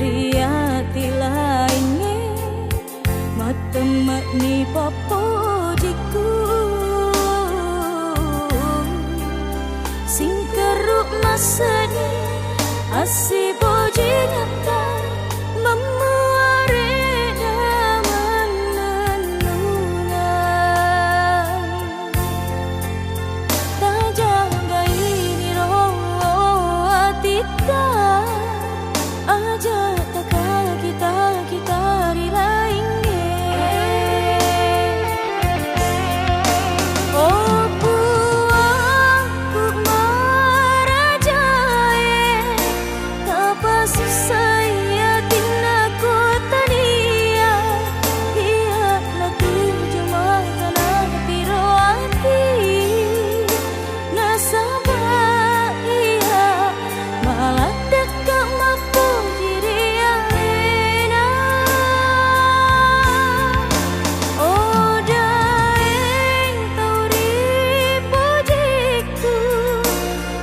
riati lainnya matemak ni papojiku sing keruk masani asi boji nyata memuare daman nenungan tak jaga ini roh atita aja tak kita rilainge oh puangku marajae tapa susaya tinaku tania ia lagi jematan piro ati nasabah ia malah dekat mampu diri alena oh daeng tau ripojiku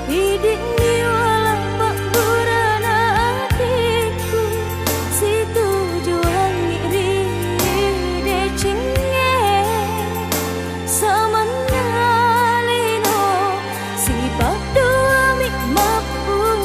hidik ni walau bak burana hatiku si tujuan iri decingnya sama nalino si padu amik mapun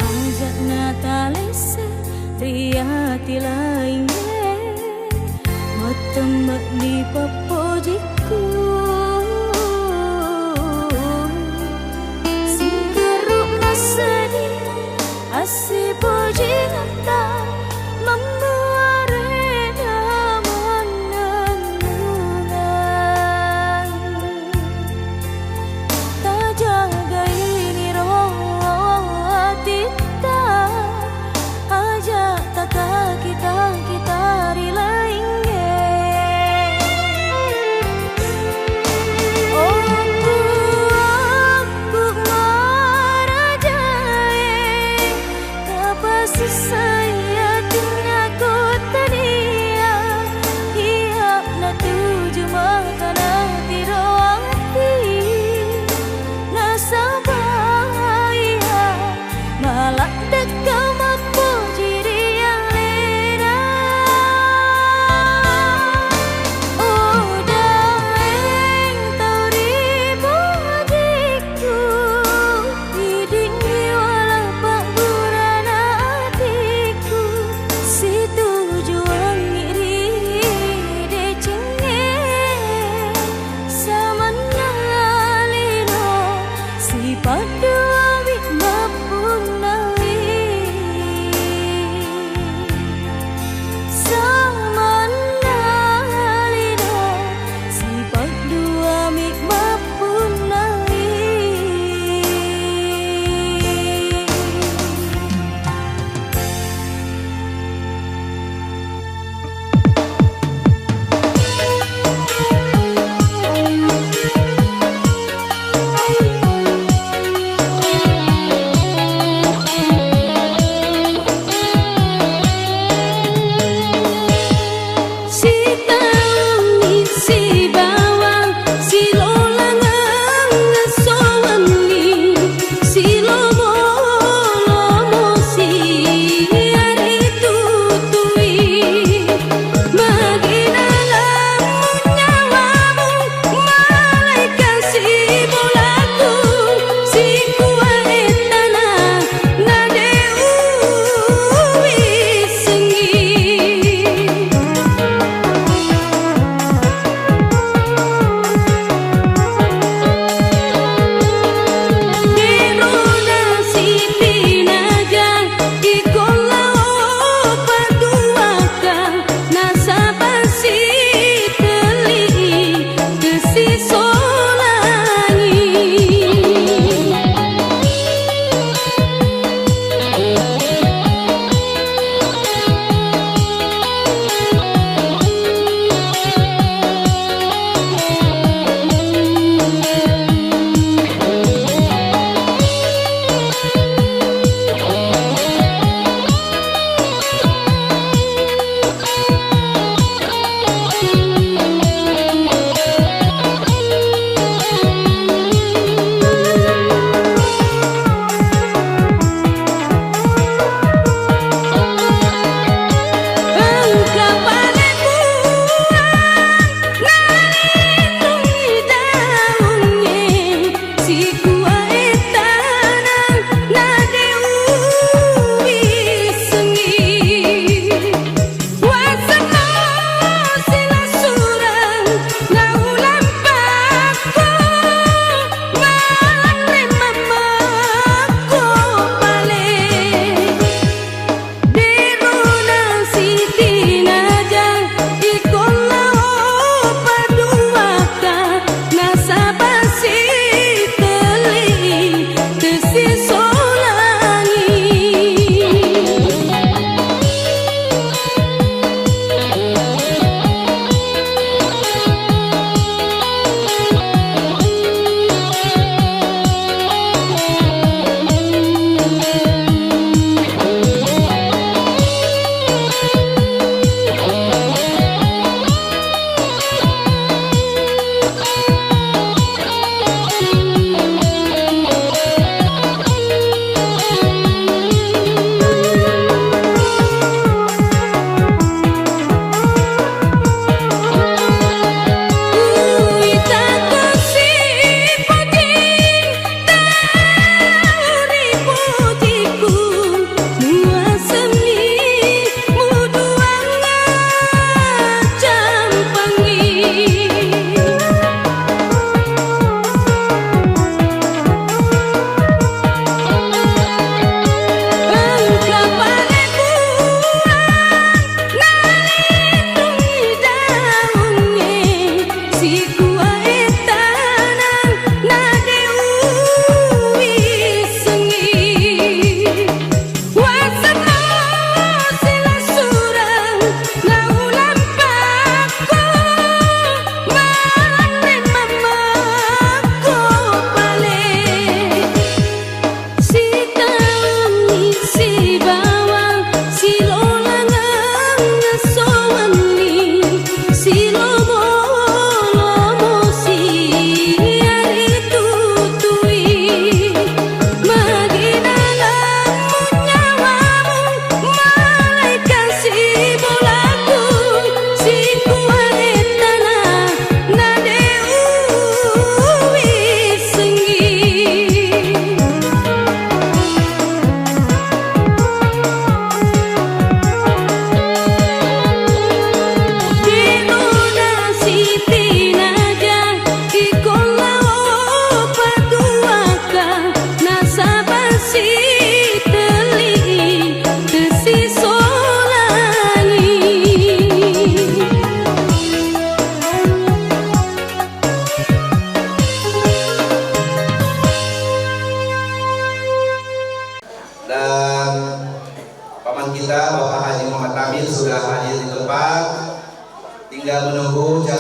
ajak natalese riati lainnya matemak di papojiku sing keruk masani asi boji nyata memuare daman nenungan tak jaga ini roh atita aja tak kita rilainge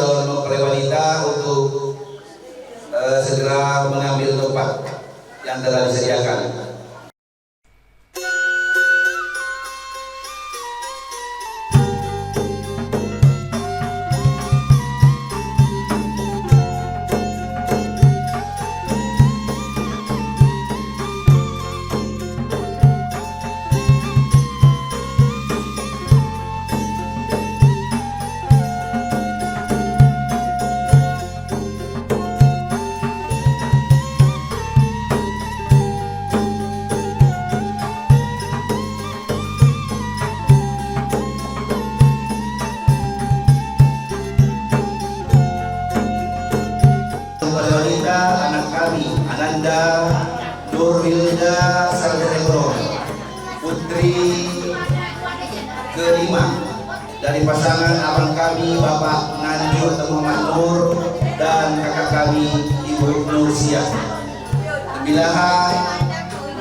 calon mempelai wanita untuk segera mengambil tempat yang telah disediakan. Anak kami Ananda Nurwilda Sarjana, putri kelima dari pasangan abang kami Bapak Nanjur Muhammad Nur dan kakak kami Ibu Nursia. Pemilihan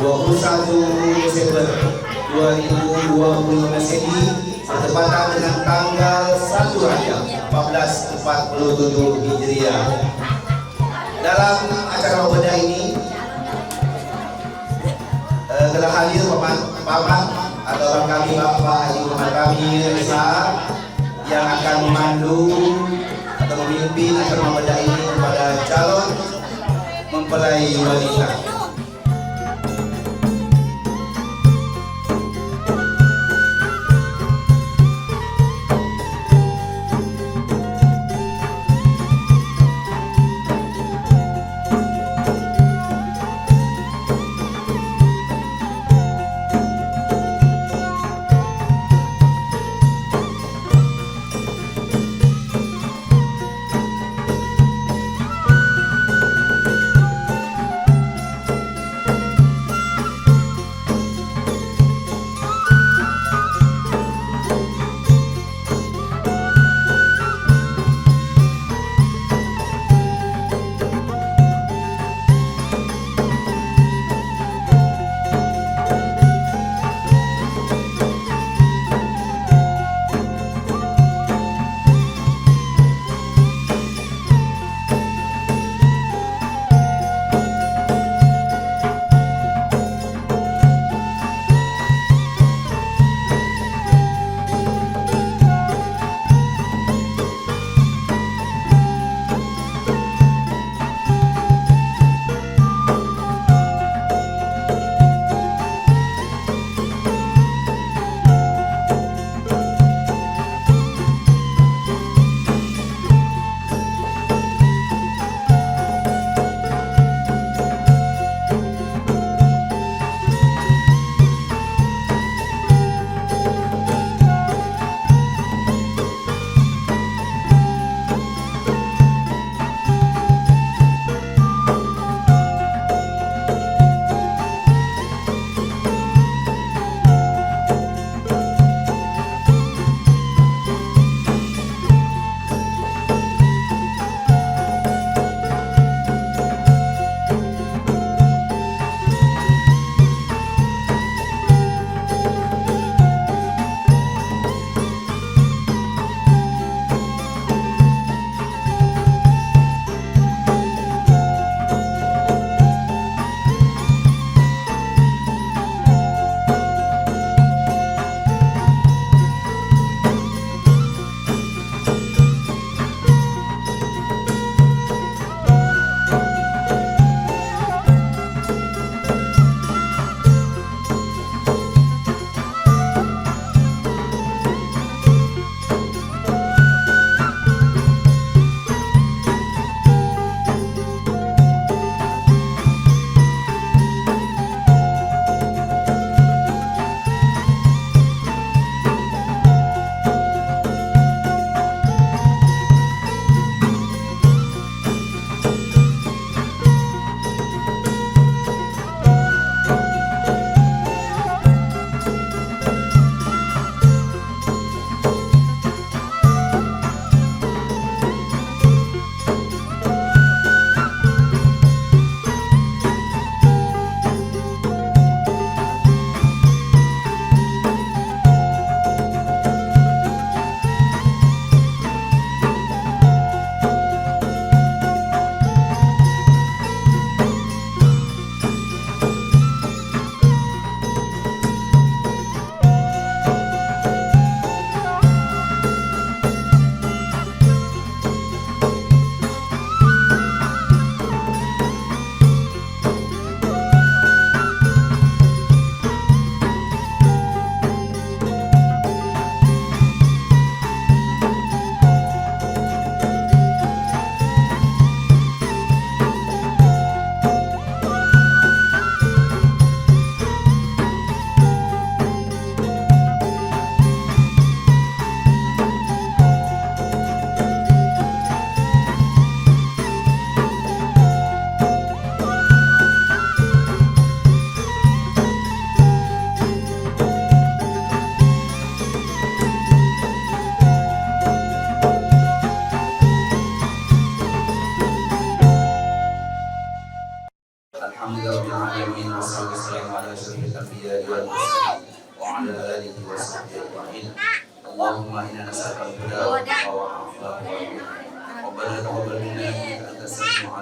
21 Desember 2020 Masehi bertepatan dengan tanggal 1 Rajab 1447 Hijriah. Dalam acara wadah ini telah hadir Bapak atau abang kami Bapak Haji Muhammad kami Reza yang akan memandu atau memimpin acara wadah ini kepada calon mempelai wanita.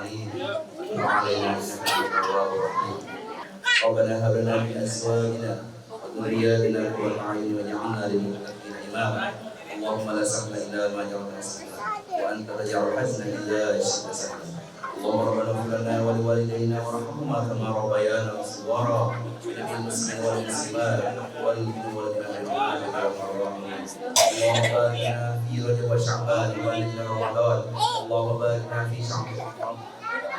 العليم وتب علينا إنك أنت التواب الرحيم. ربنا هب لنا من أزواجنا وذرياتنا قرة أعين واجعلنا للمتقين إماما. اللهم لا سهل إلا ما جعلته سهلا وأنت تجعل الحزن إذا شئت سهلا. اللهم ربنا اغفر لنا ولوالدينا وارحمهما كما ربيانا صغارا ولجميع المسلمين والمسلمات والمؤمنين والمؤمنات كما ربنا. اللهم بارك في رجب وشعبان وبلغنا رمضان. اللهم بارك في شعبان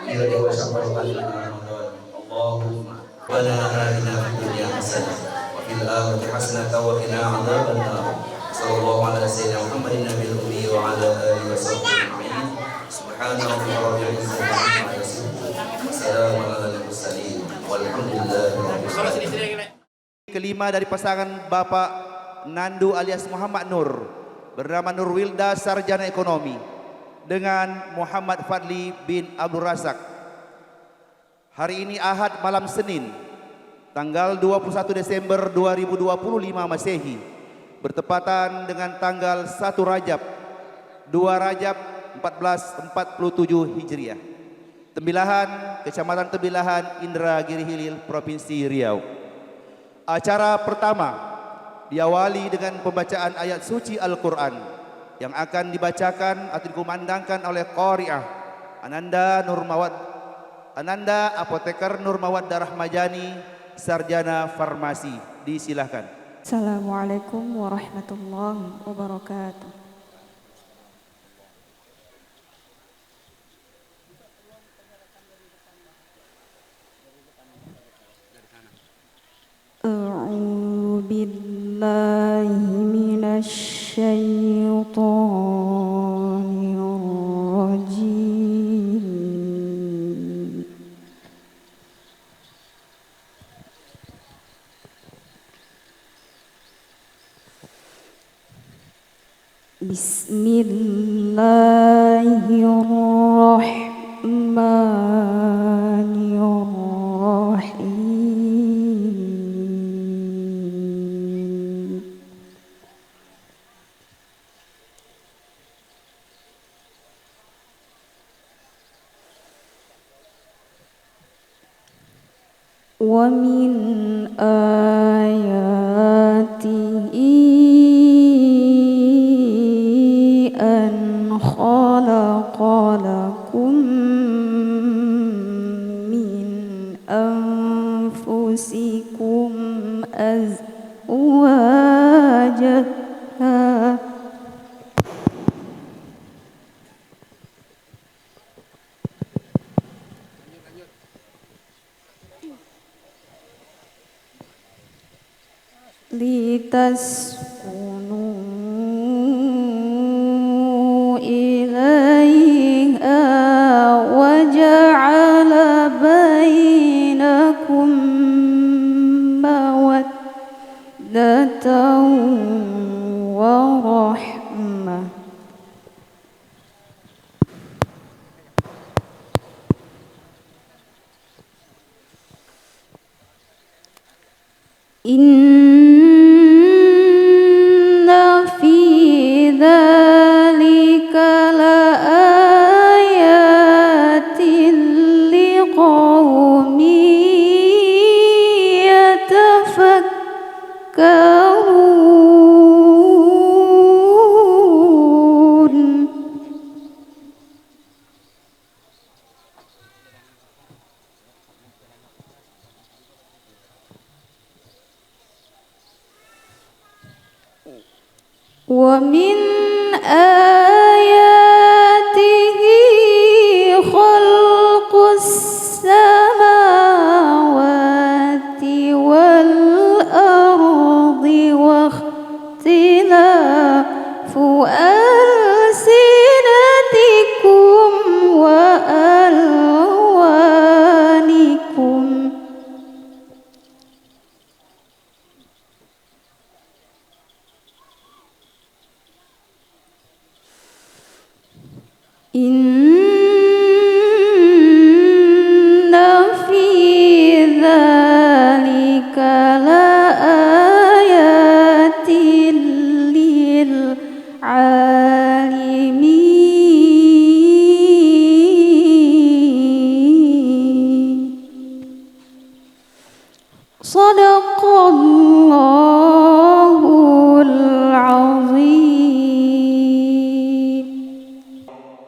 في رجب وشعبان وبلغنا رمضان. اللهم ربنا آتنا في الدنيا حسنة وفي الآخرة حسنة وقنا عذاب النار. صلى الله على سيدنا محمد النبي الأمي وعلى آله وصحبه أجمعين. سبحان ربك رب العزة عما يصفون وسلام على المرسلين والحمد لله رب العالمين. Kelima dari pasangan Bapak Nandu alias Muhammad Nur bernama Nur Wilda Sarjana Ekonomi dengan Muhammad Fadli bin Abdul Razak. Hari ini Ahad malam Senin tanggal 21 Desember 2025 Masehi bertepatan dengan tanggal 1 Rajab 2 Rajab 1447 Hijriah. Tembilahan, Kecamatan Tembilahan, Indragiri Hilir, Provinsi Riau. Acara pertama diawali dengan pembacaan ayat suci Al-Quran yang akan dibacakan atau dikumandangkan oleh Qari'ah Ananda Apoteker Nur Mawaddah Rahmajani, Sarjana Farmasi. Disilahkan. Assalamualaikum warahmatullahi wabarakatuh. A'udzu billahi minasy syaithanir rajim. Bismillahirrahmanirrahim. Wa min ayatihi an khalaqa lakum min anfusikum azwajan litaskunu ilaiha wa ja'ala bainakum mawaddatan wa rahmah. Inna fi dzalika laayatin liqaumin yatafakkarun. Wa min ayatihi khalqus samawati wal ardi wa ikhtilafu alsinatikum wa alwanikum. Inna fi dzalika laayatin lil alimin.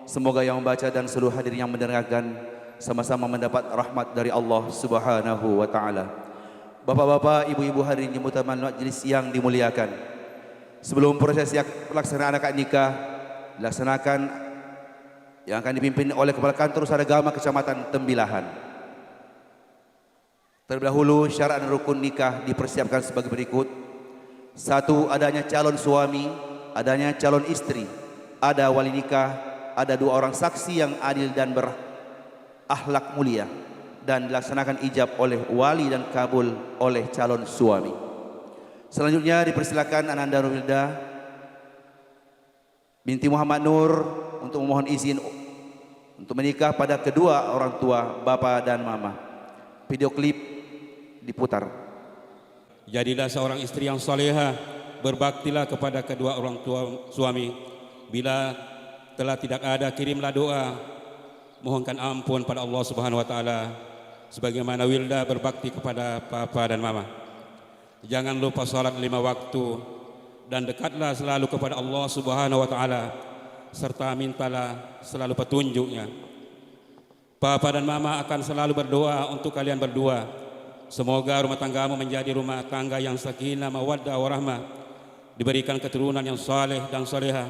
Semoga yang membaca dan seluruh hadirin yang mendengarkan sama-sama mendapat rahmat dari Allah Subhanahu wa taala. Bapak-bapak, ibu-ibu hadirin yang mutaman majlis yang dimuliakan. Sebelum proses pelaksanaan akad nikah dilaksanakan yang akan dipimpin oleh Kepala Kantor Usaha Agama Kecamatan Tembilahan. Terlebih dahulu syarat dan rukun nikah dipersiapkan sebagai berikut. 1. Adanya calon suami, adanya calon istri, ada wali nikah, ada 2 orang saksi yang adil dan berakhlak mulia, dan dilaksanakan ijab oleh wali dan kabul oleh calon suami. Selanjutnya dipersilakan Ananda Nurwilda binti Muhammad Nur untuk memohon izin untuk menikah pada kedua orang tua, bapa dan mama. Video klip diputar. Jadilah seorang istri yang salehah, berbaktilah kepada kedua orang tua suami. Bila telah tidak ada, kirimlah doa, mohonkan ampun pada Allah Subhanahu wa taala sebagaimana Wilda berbakti kepada papa dan mama. Jangan lupa salat 5 waktu dan dekatlah selalu kepada Allah Subhanahu wa taala serta mintalah selalu petunjuknya. Papa dan mama akan selalu berdoa untuk kalian berdua. Semoga rumah tanggamu menjadi rumah tangga yang sakinah, mawaddah, warahmah, diberikan keturunan yang saleh dan salehah,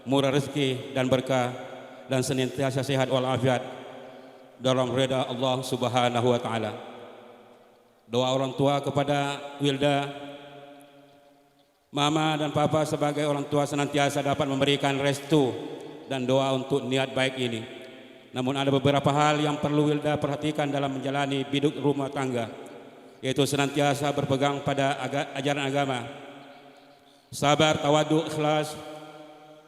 murah rezeki dan berkah, dan senantiasa sehat walafiat dalam reda Allah Subhanahu wa taala. Doa orang tua kepada Wilda, mama dan papa sebagai orang tua senantiasa dapat memberikan restu dan doa untuk niat baik ini. Namun ada beberapa hal yang perlu Wilda perhatikan dalam menjalani hidup rumah tangga, yaitu senantiasa berpegang pada ajaran agama, sabar, tawadu, ikhlas.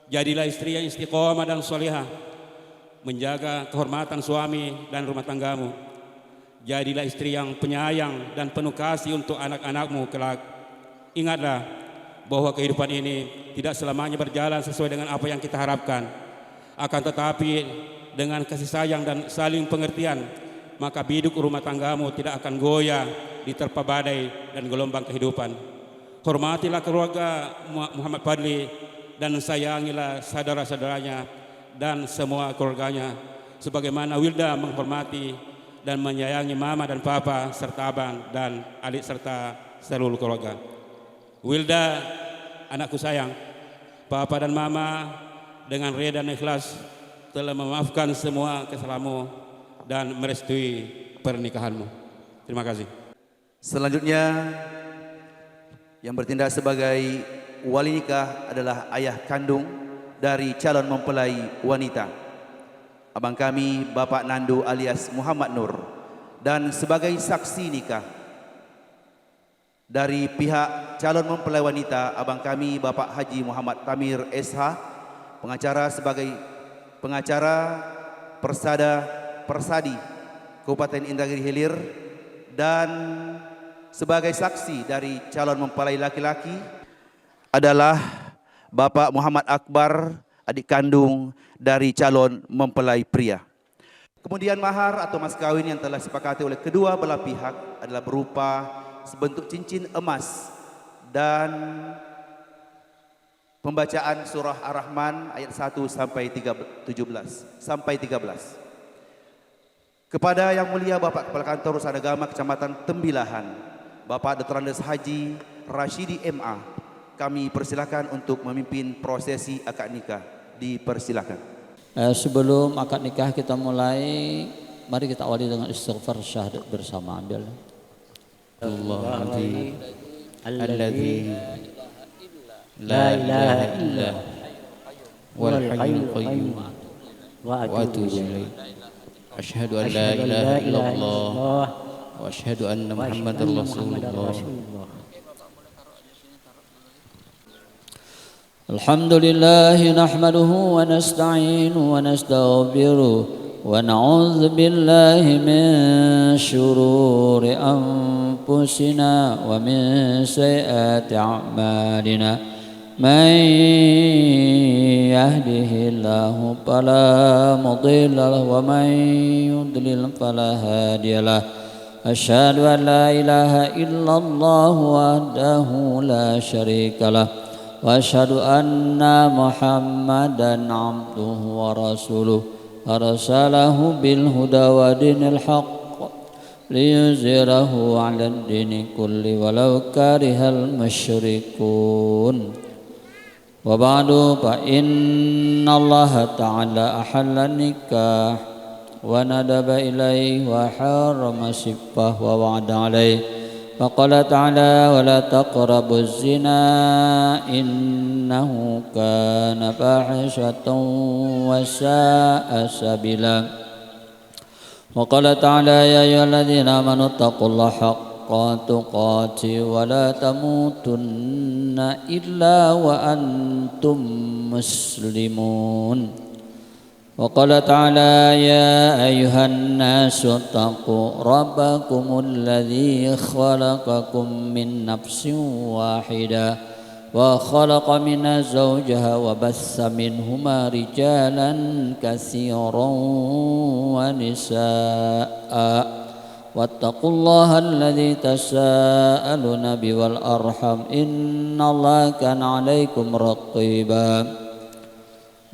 Jadilah istri yang istiqomah dan solehah, menjaga kehormatan suami dan rumah tanggamu. Jadilah istri yang penyayang dan penuh kasih untuk anak-anakmu kelak. Ingatlah bahwa kehidupan ini tidak selamanya berjalan sesuai dengan apa yang kita harapkan. Akan tetapi dengan kasih sayang dan saling pengertian, maka biduk rumah tanggamu tidak akan goyah diterpa badai dan gelombang kehidupan. Hormatilah keluarga Muhammad Fadli dan sayangilah saudara-saudaranya dan semua keluarganya sebagaimana Wilda menghormati dan menyayangi mama dan papa serta abang dan adik serta seluruh keluarga. Wilda, anakku sayang, papa dan mama dengan reda dan ikhlas telah memaafkan semua kesalahanmu dan merestui pernikahanmu. Terima kasih. Selanjutnya yang bertindak sebagai wali nikah adalah ayah kandung dari calon mempelai wanita, abang kami Bapak Nandu alias Muhammad Nur, dan sebagai saksi nikah dari pihak calon mempelai wanita, abang kami Bapak Haji Muhammad Tamir SH, pengacara sebagai pengacara Persadi Kabupaten Indragiri Hilir, dan sebagai saksi dari calon mempelai laki-laki adalah Bapak Muhammad Akbar, adik kandung dari calon mempelai pria. Kemudian mahar atau mas kawin yang telah disepakati oleh kedua belah pihak adalah berupa sebentuk cincin emas dan pembacaan surah Ar-Rahman ayat 1 sampai 13. Kepada yang mulia Bapak Kepala Kantor Usaha Agama Kecamatan Tembilahan, Bapak Dr. Andes Haji Rashidi MA, kami persilakan untuk memimpin prosesi akad nikah. Dipersilakan. Sebelum akad nikah kita mulai, mari kita awali dengan istighfar syahadat bersama. Ambil. Alladzi la ilaha illa wal hayyul qayyum wa atubu ilaih. Asyhadu an la ilaha illallah wa asyhadu anna Muhammadar Rasulullah. Alhamdulillah nahmaduhu wa nasta'inu wa nastaghfiruh wa na'udzu billahi min syururi anfusina wa min sayyiati a'malina. Man yahdihillahu fala mudilla lahu wa man yudlil fala hadiyalah. Asyhadu an la ilaha illallah wahdahu la syarika lah وأشهد أن محمدا عبده ورسوله أرسله بالهدى ودين الحق ليظهره على الدين كله ولو كره المشركون وبعد فإن الله تعالى أحل النكاح وندب إليه وحرم السفة ووعد عليه فقال تعالى ولا تقربوا الزنا إنه كان فاحشة وساء سبيلا وقال تعالى يا أيها الذين آمنوا اتقوا الله حق تقاته ولا تموتن إلا وأنتم مسلمون وقال تعالى يا أيها الناس اتقوا ربكم الذي خلقكم من نفس واحدة وخلق منها زوجها وبث منهما رجالا كثيرا ونساء واتقوا الله الذي تساءلون به والأرحم إن الله كان عليكم رقيبا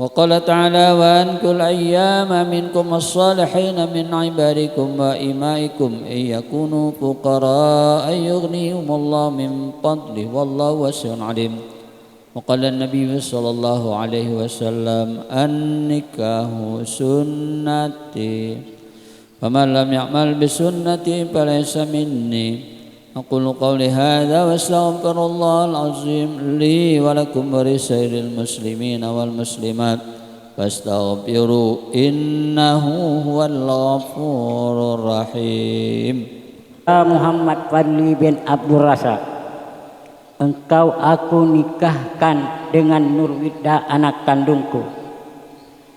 وقال تعالى وأنكحوا الأيام منكم الصالحين من عبادكم وإمائكم إن يكونوا فقراء يغنيهم الله من فضله والله واسع عليم وقال النبي صلى الله عليه وسلم النكاح سنتي فمن لم يعمل بسنتي فليس مني أقول قولي هذا واستغفر الله العظيم لي ولكم ولسائر المسلمين والمسلمات فاستغفروا إنه هو الغفور الرحيم. Muhammad Fadli bin Abdul Razak, engkau aku nikahkan dengan Nurwilda anak kandungku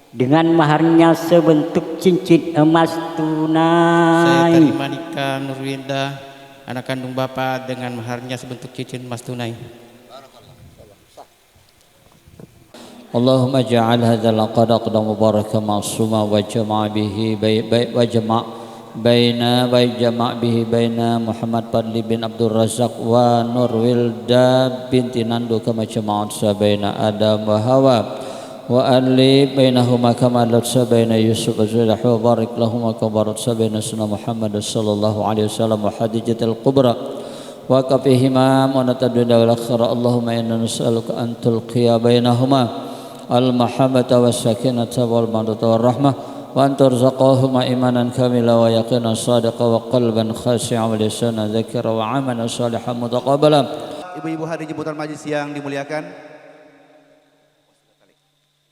dengan maharnya sebentuk cincin emas tunai. Saya terima nikah Nurwilda anak kandung Bapak dengan maharnya sebentuk cincin emas tunai. Allahumma ja'al hadzal aqd aqdan mubarakan ma'suma wa jama' bihi baina Muhammad Fadli bin Abdul Razak wa Nurwilda binti Nandu kama jama'at sabaina Adam wa Hawa wa alif bainahuma kama latsa baina Yusuf wa Zulaiha wa barik lahum kama barakta baina sunna Muhammad sallallahu alaihi wasallam wa hadijatul kubra wa kafihima wa nataduna wal akhira Allahumma inna nas'aluka an tulqiya bainahuma al mahabbata was sakinata wal mawadata war rahmah wa an turzaqahuma imanan kamila wa yaqinan sadiqa wa qalban khashi'an wa lisanan dzakira wa amalan salihan mutaqabbala. Ibu-ibu hadirin jemputan majelis yang dimuliakan,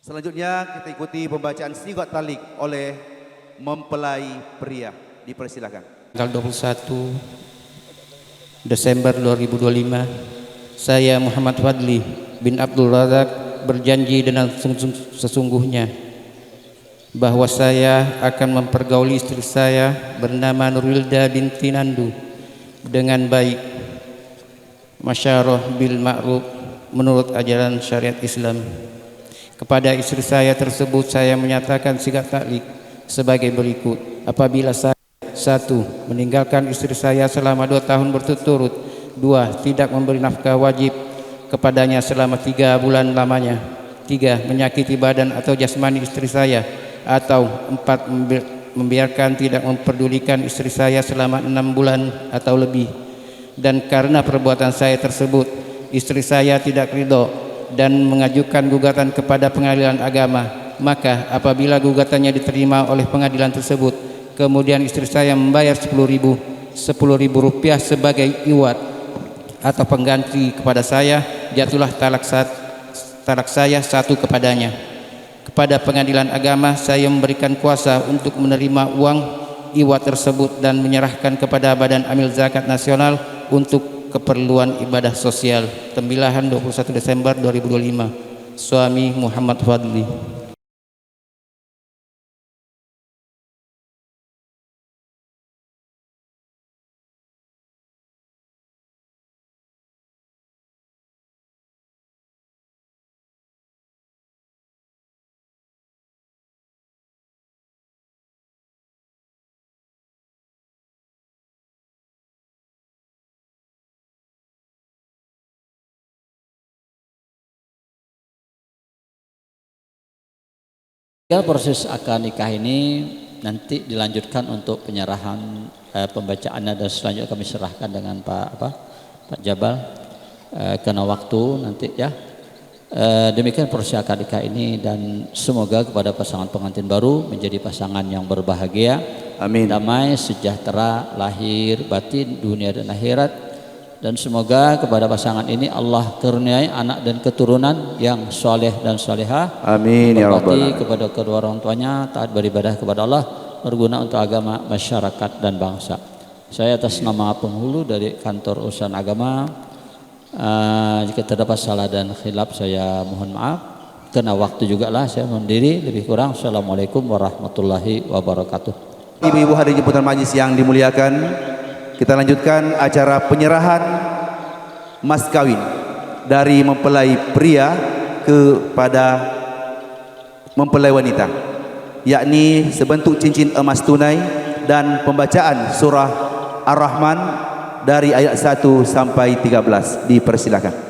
selanjutnya kita ikuti pembacaan sigat talik oleh mempelai pria. Dipersilakan. Tanggal 21 Desember 2025, saya Muhammad Fadli bin Abdul Razak berjanji dengan sesungguhnya bahwa saya akan mempergauli istri saya bernama Nurwilda binti Nandu dengan baik, masyarah bil ma'ruf menurut ajaran syariat Islam. Kepada istri saya tersebut saya menyatakan sigat taklik sebagai berikut. Apabila saya 1. meninggalkan istri saya selama 2 tahun berturut-turut, 2. tidak memberi nafkah wajib kepadanya selama 3 bulan lamanya, 3. menyakiti badan atau jasmani istri saya, atau 4. membiarkan tidak memperdulikan istri saya selama 6 bulan atau lebih. Dan karena perbuatan saya tersebut, istri saya tidak ridho dan mengajukan gugatan kepada pengadilan agama, maka apabila gugatannya diterima oleh pengadilan tersebut, kemudian istri saya membayar 10.000 rupiah sebagai iwat atau pengganti kepada saya, jatuhlah talak saya 1 kepadanya. Kepada pengadilan agama saya memberikan kuasa untuk menerima uang iwat tersebut dan menyerahkan kepada Badan Amil Zakat Nasional untuk keperluan ibadah sosial. Tembilahan 21 Desember 2025. Suami Muhammad Fadli. Proses akad nikah ini nanti dilanjutkan untuk penyerahan pembacaannya dan selanjutnya kami serahkan dengan Pak Jabal karena waktu nanti ya. Demikian proses akad nikah ini dan semoga kepada pasangan pengantin baru menjadi pasangan yang berbahagia, Amin. damai, sejahtera, lahir, batin, dunia dan akhirat. Dan semoga kepada pasangan ini Allah karuniai anak dan keturunan yang soleh dan solehah. Amin ya rabbal alamin. Kepada kedua orang tuanya taat beribadah kepada Allah, berguna untuk agama, masyarakat dan bangsa. Saya atas nama penghulu dari kantor urusan agama, jika terdapat salah dan khilaf saya mohon maaf. Karena waktu juga lah saya mohon diri lebih kurang. Assalamualaikum warahmatullahi wabarakatuh. Ibu-ibu hadirin jemputan majlis yang dimuliakan, kita lanjutkan acara penyerahan mas kawin dari mempelai pria kepada mempelai wanita, yakni sebentuk cincin emas tunai dan pembacaan surah Ar-Rahman dari ayat 1 sampai 13. Dipersilakan.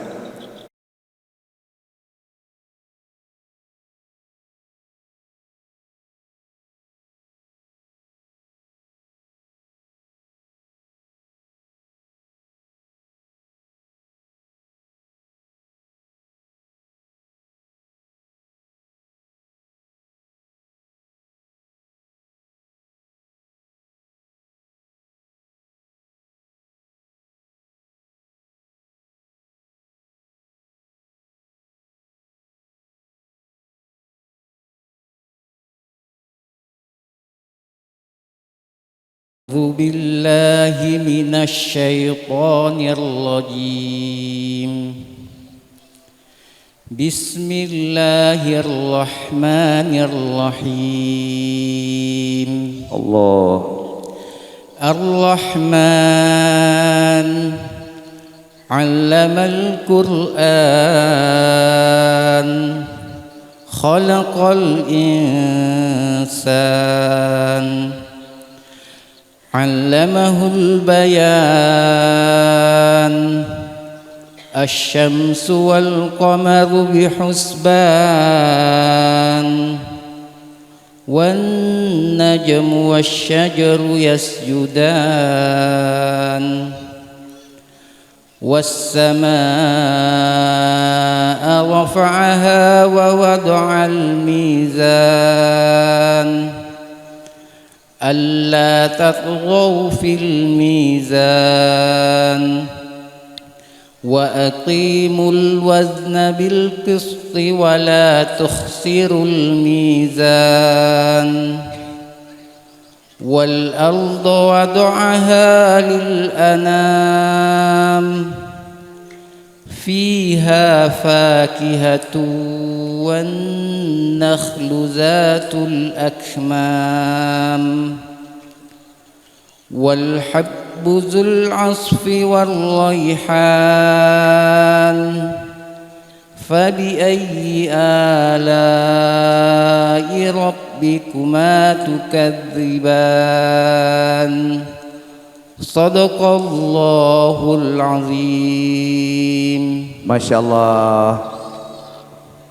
أعوذ بالله من الشيطان الرجيم بسم الله الرحمن الرحيم Allah. الرحمن علم القرآن خلق الإنسان علمه البيان الشمس والقمر بحسبان والنجم والشجر يسجدان والسماء رفعها ووضع الميزان ألا تطغوا في الميزان وأقيموا الوزن بالقسط ولا تخسروا الميزان والأرض وضعها للأنام فيها فاكهة والنخل ذات الأكمام والحب ذو العصف والريحان فبأي آلاء ربكما تكذبان صدق الله العظيم. Masya Allah,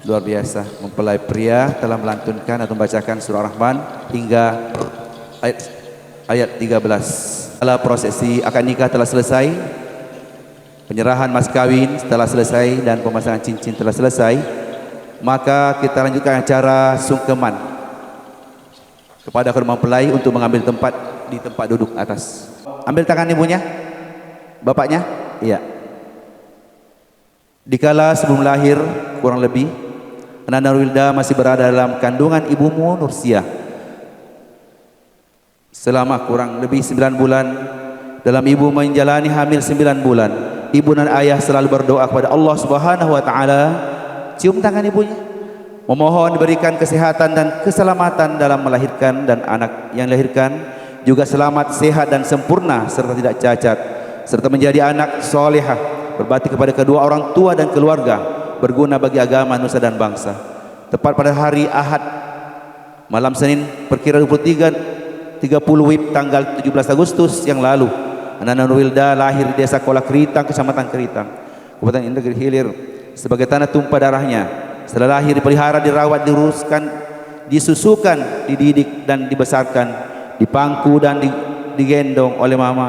luar biasa. Mempelai pria telah melantunkan atau membacakan surah Ar-Rahman hingga ayat 13. Setelah prosesi akad nikah telah selesai, penyerahan mas kawin telah selesai dan pemasangan cincin telah selesai, maka kita lanjutkan acara sungkeman kepada kedua mempelai untuk mengambil tempat di tempat duduk atas. Ambil tangan ibunya, bapaknya, iya. Dikala sebelum lahir kurang lebih Nana Nurwilda masih berada dalam kandungan ibumu Nursiah selama kurang lebih 9 bulan. Dalam ibu menjalani hamil 9 bulan, ibu dan ayah selalu berdoa kepada Allah Subhanahu wa taala. Cium tangan ibunya, memohon diberikan kesehatan dan keselamatan dalam melahirkan, dan anak yang dilahirkan juga selamat, sehat dan sempurna serta tidak cacat, serta menjadi anak solehah, berbakti kepada kedua orang tua dan keluarga, berguna bagi agama, nusa dan bangsa. Tepat pada hari Ahad malam Senin perkiraan 30 WIB tanggal 17 Agustus yang lalu, Nana Nurwilda lahir di desa Kola Keritang, kecamatan Keritang, Kabupaten Negeri Hilir, sebagai tanah tumpah darahnya. Setelah lahir dipelihara, dirawat, disusukan, dididik dan dibesarkan, dipangku dan digendong oleh mama,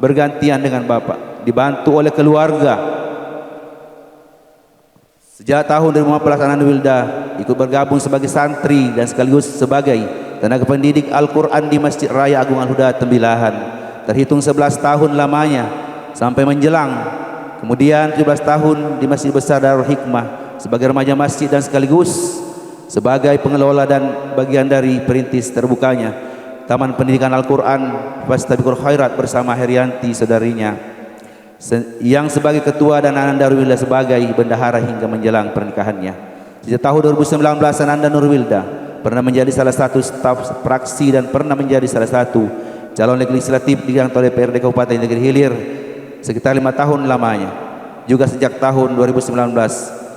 bergantian dengan bapak, dibantu oleh keluarga. Sejak tahun 2015 Ananda Wilda ikut bergabung sebagai santri dan sekaligus sebagai tenaga pendidik Al-Quran di Masjid Raya Agung Al-Huda Tembilahan. Terhitung 11 tahun lamanya sampai menjelang kemudian 17 tahun di Masjid Besar Darul Hikmah sebagai remaja masjid dan sekaligus sebagai pengelola dan bagian dari perintis terbukanya Taman Pendidikan Al-Quran Fastabiqul Khairat bersama Herianti saudarinya yang sebagai ketua dan Ananda Nurwilda sebagai bendahara hingga menjelang pernikahannya. Sejak tahun 2019 Ananda Nurwilda pernah menjadi salah satu staf praksi dan pernah menjadi salah satu calon legislatif di kantor DPRD Kabupaten Negeri Hilir sekitar 5 tahun lamanya. Juga sejak tahun 2019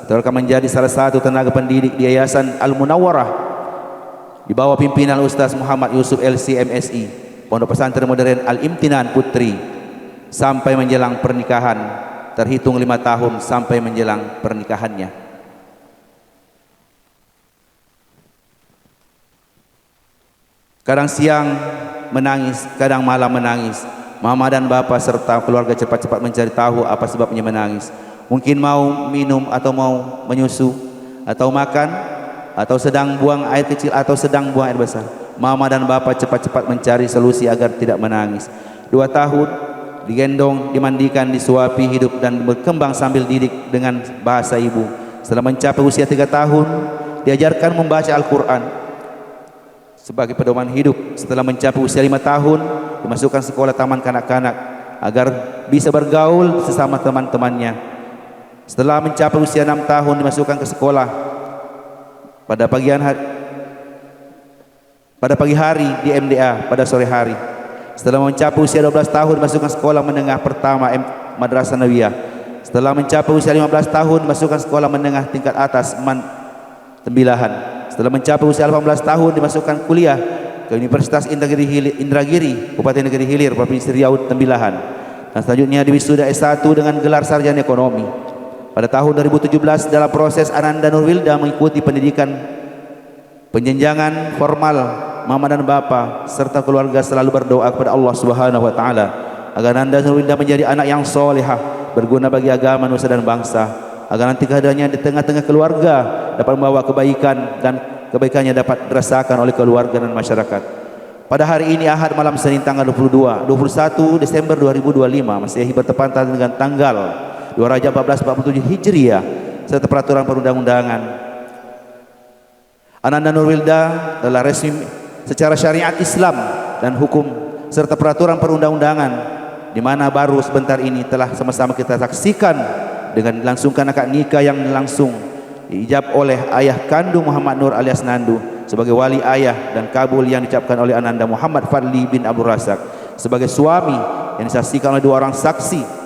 telah menjadi salah satu tenaga pendidik di Yayasan Al-Munawwarah di bawah pimpinan Ustaz Muhammad Yusuf LC MSI Pondok Pesantren Modern Al-Imtinan Putri sampai menjelang pernikahan, terhitung 5 tahun sampai menjelang pernikahannya. Kadang siang menangis, kadang malam menangis. Mama dan bapa serta keluarga cepat-cepat mencari tahu apa sebabnya menangis. Mungkin mau minum atau mau menyusu atau makan atau sedang buang air kecil atau sedang buang air besar. Mama dan bapa cepat-cepat mencari solusi agar tidak menangis. 2 tahun digendong, dimandikan, disuapi, hidup dan berkembang sambil didik dengan bahasa ibu. Setelah mencapai usia 3 tahun diajarkan membaca Al-Quran sebagai pedoman hidup. Setelah mencapai usia 5 tahun dimasukkan sekolah taman kanak-kanak agar bisa bergaul sesama teman-temannya. Setelah mencapai usia 6 tahun dimasukkan ke sekolah pada pagi hari di MDA pada sore hari. Setelah mencapai usia 12 tahun dimasukkan sekolah menengah pertama Madrasah Nawiyah. Setelah mencapai usia 15 tahun dimasukkan sekolah menengah tingkat atas Man Tembilahan. Setelah mencapai usia 18 tahun dimasukkan kuliah ke Universitas Indragiri Kabupaten Negeri Hilir Provinsi Riau Tembilahan. Dan selanjutnya diwisuda S1 dengan gelar sarjana ekonomi. Pada tahun 2017 dalam proses Ananda Nurwilda mengikuti pendidikan penjenjangan formal, mama dan bapa serta keluarga selalu berdoa kepada Allah Subhanahu wa taala agar Ananda Nurwilda menjadi anak yang solehah, berguna bagi agama, nusa dan bangsa, agar nanti kehadirannya di tengah-tengah keluarga dapat membawa kebaikan dan kebaikannya dapat dirasakan oleh keluarga dan masyarakat. Pada hari ini Ahad malam Senin tanggal 21 Desember 2025 Masehi bertepatan dengan tanggal 2 Rajab 1447 Hijriah serta peraturan perundang-undangan. Ananda Nurwilda adalah resmi secara syariat Islam dan hukum serta peraturan perundang-undangan di mana baru sebentar ini telah sama-sama kita saksikan dengan dilangsungkan akad nikah yang langsung diijab oleh ayah kandung Muhammad Nur alias Nandu sebagai wali ayah dan kabul yang diucapkan oleh Ananda Muhammad Fadli bin Abdul Razak sebagai suami yang disaksikan oleh 2 orang saksi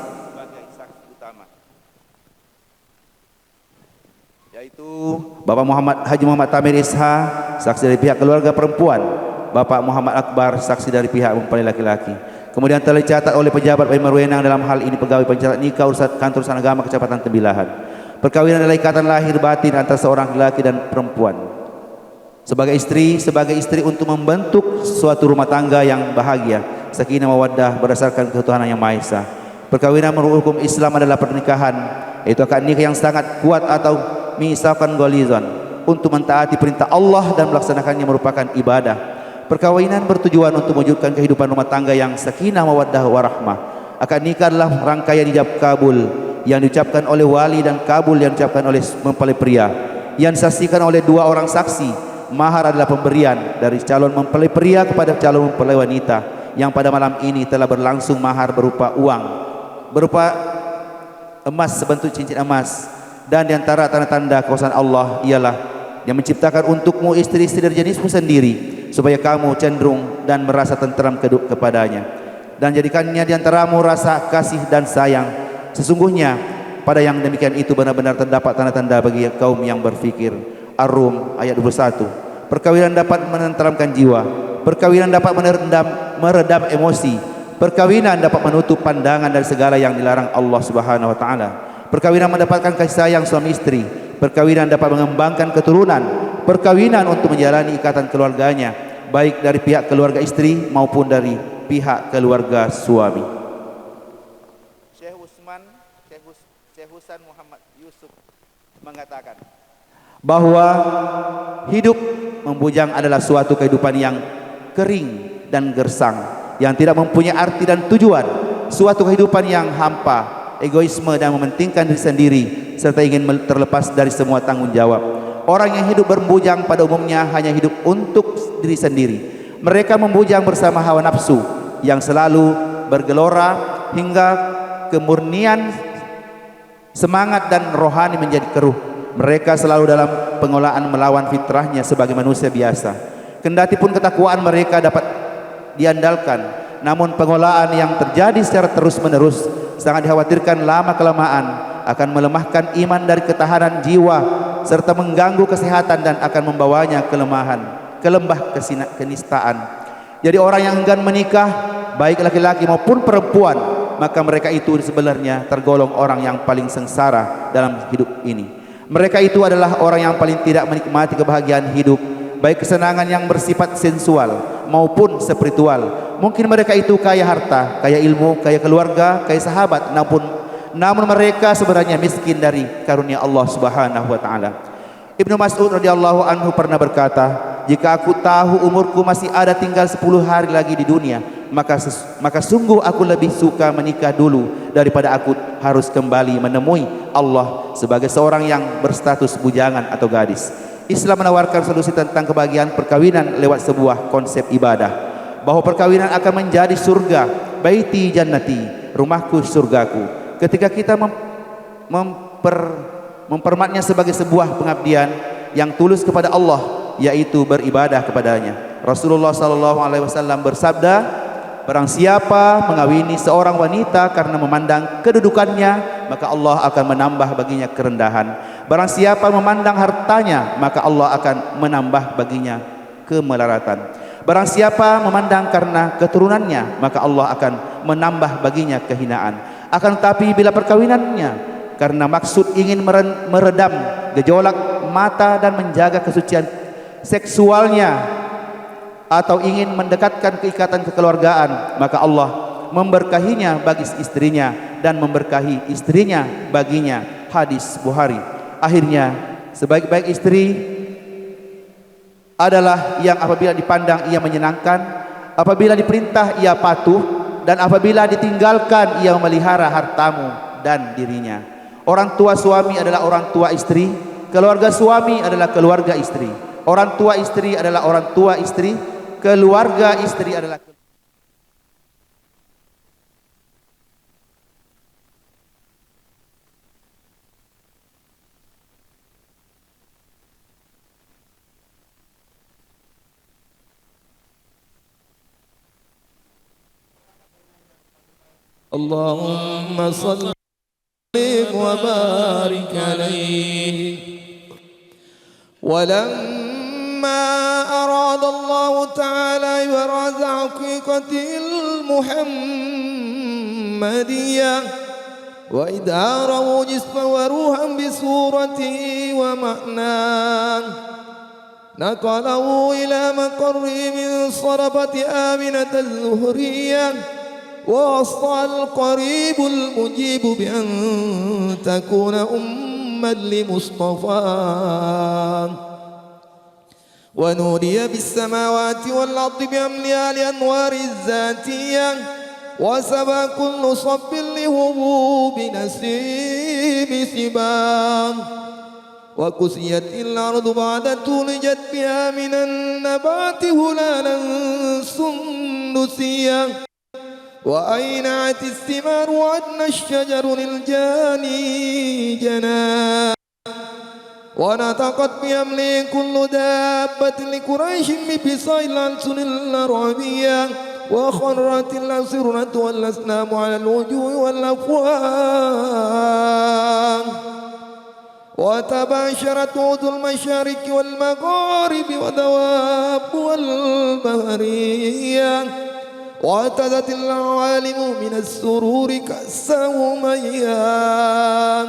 yaitu Bapak Haji Muhammad Tamir Isha, saksi dari pihak keluarga perempuan, Bapak Muhammad Akbar, saksi dari pihak mempelai laki-laki. Kemudian telah dicatat oleh pejabat berwenang dalam hal ini pegawai pencatat nikah kantor urusan agama Kecamatan Tembilahan. Perkawinan adalah ikatan lahir batin antara seorang laki dan perempuan sebagai istri untuk membentuk suatu rumah tangga yang bahagia, sakinah mawaddah berdasarkan ketuhanan yang Maha Esa. Perkawinan menurut hukum Islam adalah pernikahan, yaitu akad nikah yang sangat kuat atau misalkan gholizan untuk mentaati perintah Allah dan melaksanakannya merupakan ibadah. Perkawinan bertujuan untuk mewujudkan kehidupan rumah tangga yang sakinah mawaddah warahmah. Akad nikah adalah rangkaian ijab kabul yang diucapkan oleh wali dan kabul yang diucapkan oleh mempelai pria yang disaksikan oleh 2 orang saksi. Mahar adalah pemberian dari calon mempelai pria kepada calon mempelai wanita yang pada malam ini telah berlangsung mahar berupa uang, berupa emas sebentuk cincin emas. Dan di antara tanda-tanda kuasaan Allah ialah yang menciptakan untukmu istri-istri dari jenismu sendiri supaya kamu cenderung dan merasa tenteram kepadanya dan jadikannya di antaramu rasa kasih dan sayang. Sesungguhnya pada yang demikian itu benar-benar terdapat tanda-tanda bagi kaum yang berfikir. Ar-Rum ayat 21. Perkawinan dapat menenteramkan jiwa, perkawinan dapat meredam emosi, perkawinan dapat menutup pandangan dari segala yang dilarang Allah Subhanahu wa taala. Perkawinan mendapatkan kasih sayang suami istri. Perkawinan dapat mengembangkan keturunan. perkawinan untuk menjalani ikatan keluarganya, baik dari pihak keluarga istri maupun dari pihak keluarga suami. Syekh Husain Muhammad Yusuf mengatakan bahwa hidup membujang adalah suatu kehidupan yang kering dan gersang, yang tidak mempunyai arti dan tujuan, suatu kehidupan yang hampa, egoisme dan mementingkan diri sendiri serta ingin terlepas dari semua tanggung jawab. Orang yang hidup berbujang pada umumnya hanya hidup untuk diri sendiri. Mereka membujang bersama hawa nafsu yang selalu bergelora hingga kemurnian semangat dan rohani menjadi keruh. Mereka selalu dalam pengolahan melawan fitrahnya sebagai manusia biasa. Kendati pun ketakwaan mereka dapat diandalkan, namun pengolahan yang terjadi secara terus-menerus sangat dikhawatirkan lama-kelamaan akan melemahkan iman dari ketahanan jiwa serta mengganggu kesehatan dan akan membawanya ke lembah kenistaan. Jadi orang yang enggan menikah, baik laki-laki maupun perempuan, maka mereka itu sebenarnya tergolong orang yang paling sengsara dalam hidup ini. Mereka itu adalah orang yang paling tidak menikmati kebahagiaan hidup, baik kesenangan yang bersifat sensual maupun spiritual. Mungkin mereka itu kaya harta, kaya ilmu, kaya keluarga, kaya sahabat, namun mereka sebenarnya miskin dari karunia Allah Subhanahu wa taala. Ibnu Mas'ud radhiyallahu anhu pernah berkata, "Jika aku tahu umurku masih ada tinggal 10 hari lagi di dunia, maka sungguh aku lebih suka menikah dulu daripada aku harus kembali menemui Allah sebagai seorang yang berstatus bujangan atau gadis." Islam menawarkan solusi tentang kebahagiaan perkawinan lewat sebuah konsep ibadah, bahwa perkawinan akan menjadi surga, baiti jannati, rumahku surgaku. Ketika kita mempermaknainya sebagai sebuah pengabdian yang tulus kepada Allah, yaitu beribadah kepadanya. Rasulullah SAW bersabda, barang siapa mengawini seorang wanita karena memandang kedudukannya, maka Allah akan menambah baginya kerendahan. Barang siapa memandang hartanya, maka Allah akan menambah baginya kemelaratan. Barang siapa memandang karena keturunannya, maka Allah akan menambah baginya kehinaan. Akan tetapi bila perkawinannya karena maksud ingin meredam gejolak mata dan menjaga kesucian seksualnya, atau ingin mendekatkan keikatan kekeluargaan, maka Allah memberkahinya bagi istrinya dan memberkahi istrinya baginya. Hadis Bukhari. Akhirnya sebaik-baik istri adalah yang apabila dipandang ia menyenangkan, apabila diperintah ia patuh, dan apabila ditinggalkan ia memelihara hartamu dan dirinya. Orang tua suami adalah orang tua istri, keluarga suami adalah keluarga istri. Orang tua istri adalah orang tua istri, keluarga istri adalah Allahumma salli wa barik alaihi. ولما أراد الله تعالى إبراز حقيقته المحمدية وإداره جسما وروحا بصورته ومعناه، نقله إلى مقره من صرفة آمنة الزهرية، ووصى القريب المجيب بأن تكون أما لمصطفى، ونودي بالسماوات والأرض بأملها لأنوار الذاتية، وسبى كل صب لهبوب نسيم سبان، وكسيت الأرض بعد تولجت بها من النبات هلالا سندسيا، وأينعت الثمار وأدنى الشجر للجاني جنان، ونطقت بأمره كل دابة لقريش بفصائل الألسن العربية، وخرت الأسرة والأسنام على الوجوه والأفواه، وتباشرت عود المشارق والمغارب ودواب والبهرية، واعتدت العوالم من السرور كأسا ومياه،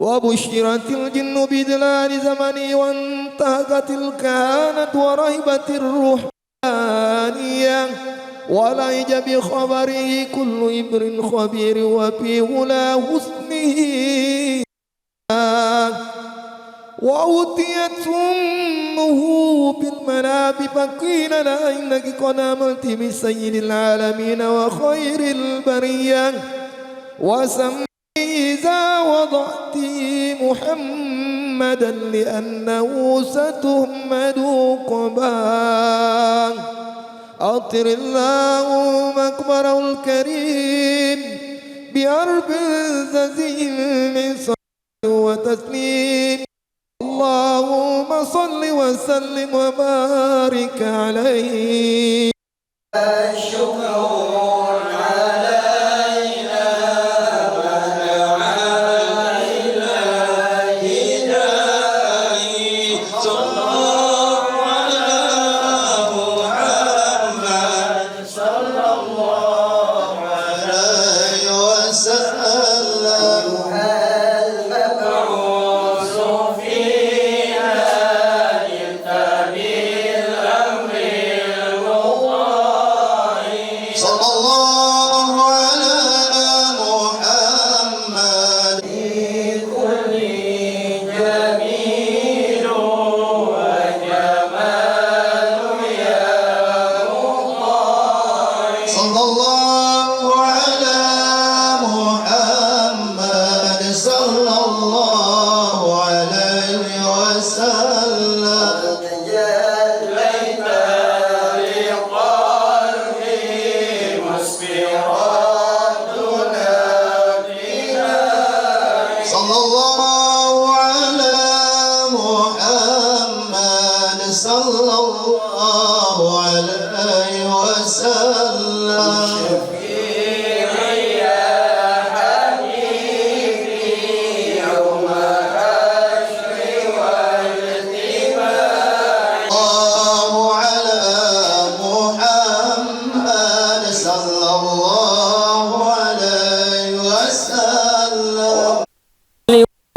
وبشرت الجن بإذلال زمني وانتهكت الكهانة ورهبت الروحانية ولج بخبره كل إبر خبير وفي غلا حسنه وأوتيت أمه بالمناب فقيل لها إنك قد عملت بسيد العالمين وخير البرية وسمي إذا وضعت محمدا لأنه ستهمد قباه أطر اللهم أكبره الكريم بأرب ززيم من صلاة وتسليم اللهم صل وسلم وبارك عليه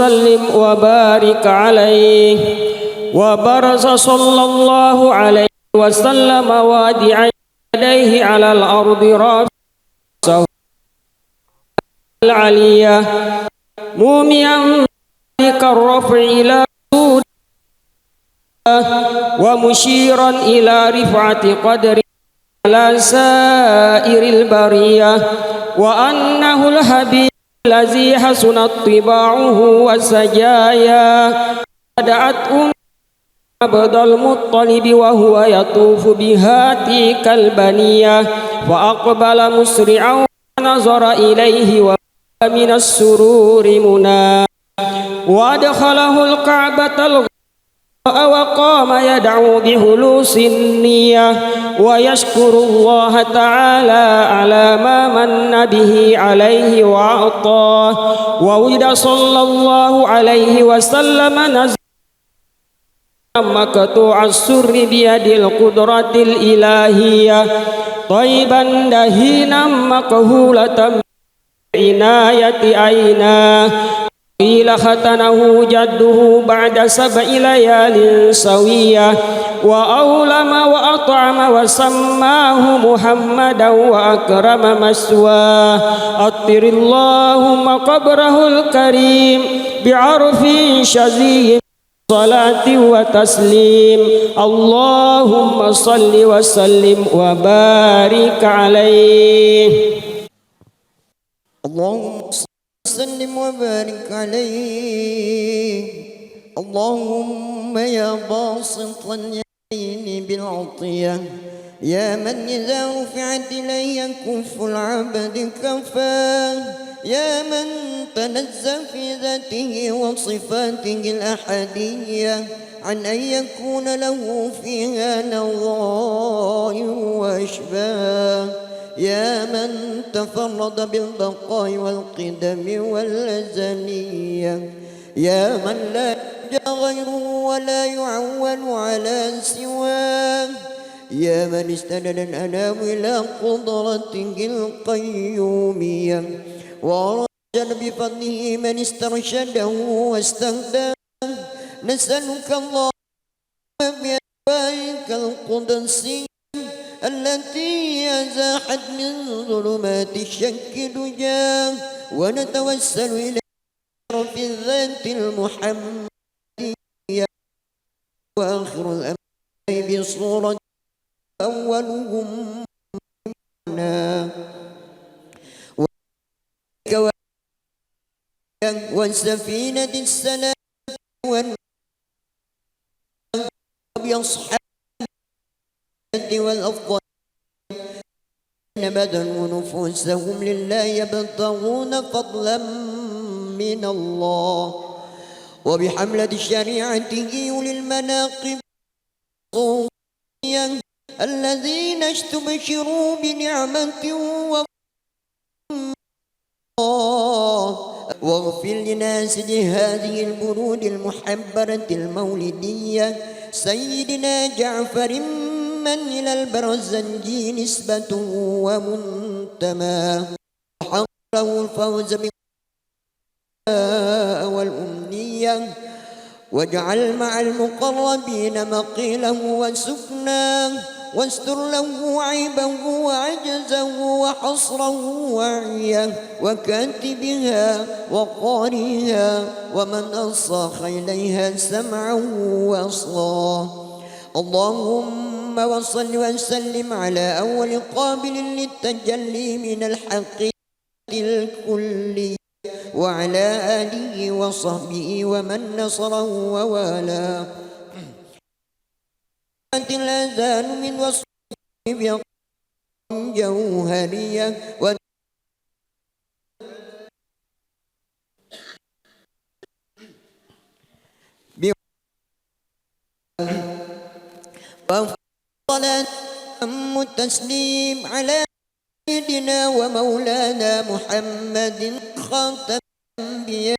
وسلم وبارك عليه وبرز صلى الله عليه وسلم وادعا يديه على الأرض رافعا العلية موميا كالرفع إلى سود ومشيرا إلى رفعة قدر على سائر البرية وأنه الحبيب الذي حسنت طباعه وسجايا دعت عبد المطلب وهو يطوف بها تلك البنية فأقبل مسرعا ونظر إليه ومن السرور منى وأدخله الكعبة وقام يدعو بخلوص النية ويشكر الله تعالى على ما من به عليه وأعطاه وولد صلى الله عليه وسلم نزل مقطوع السر بيد القدرة الإلهية طيبا دهينا مقهولة عناية عيناه قيل ختنه جده بعد 7 ليال سوية وأولم وأطعم وسماه محمدا وأكرم مثواه أطر اللهم قبره الكريم بعرف شزي صلاة وتسليم اللهم صل وسلم وبارك عليه اللهم وسلم وبارك عليه اللهم يا باسط اليدين بالعطية يا من إذا رفعت إليه كف العبد كفاه يا من تنزه في ذاته وصفاته الأحدية عن أن يكون له فيها نظائر وأشباه يا من تفرد بالبقاء والقدم والأزلية يا من لا يرجى غيره ولا يعول على سواه يا من استند الأنام إلى قدرته القيومية ورجع بفضله من استرشده واستهداه نسألك اللهم بأسمائك القدسية التي أزاحت من ظلمات الشك دجاه ونتوسل إلى في الذات المحمدية وآخر الأنبياء بصورة أولهم منا والسفينة السلام وبأصحاب والأفضل بذلوا نفوسهم لله يبتغون فضلا من الله وبحملة شريعته أولي المناقب الذين استبشروا بنعمة واغفر لناس لهذه البرود المحبرة المولدية سيدنا جعفر من إلى البرزنجي نسبته ومنتماه وحقه الفوز والأمنية واجعل مع المقربين مقيله وسكناه واستر له عيبه وعجزه وحصره وعيه وكاتبها وقارئها ومن أصاخ إليها سمعه وأصغاه اللهم وصل وسلم على أول قابل للتجلي من الحق الكلي وعلى آله وصحبه ومن نصره ووالاه الأذان من وصف جوهرية وصلاة التسليم على سيدنا ومولانا محمد خاتم الأنبياء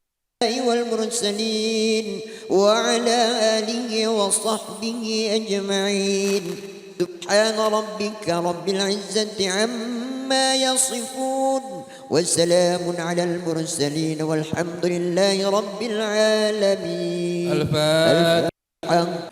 والمرسلين وعلى آله وصحبه أجمعين سبحان ربك رب العزة عما يصفون وسلام على المرسلين والحمد لله رب العالمين. الفاتحة.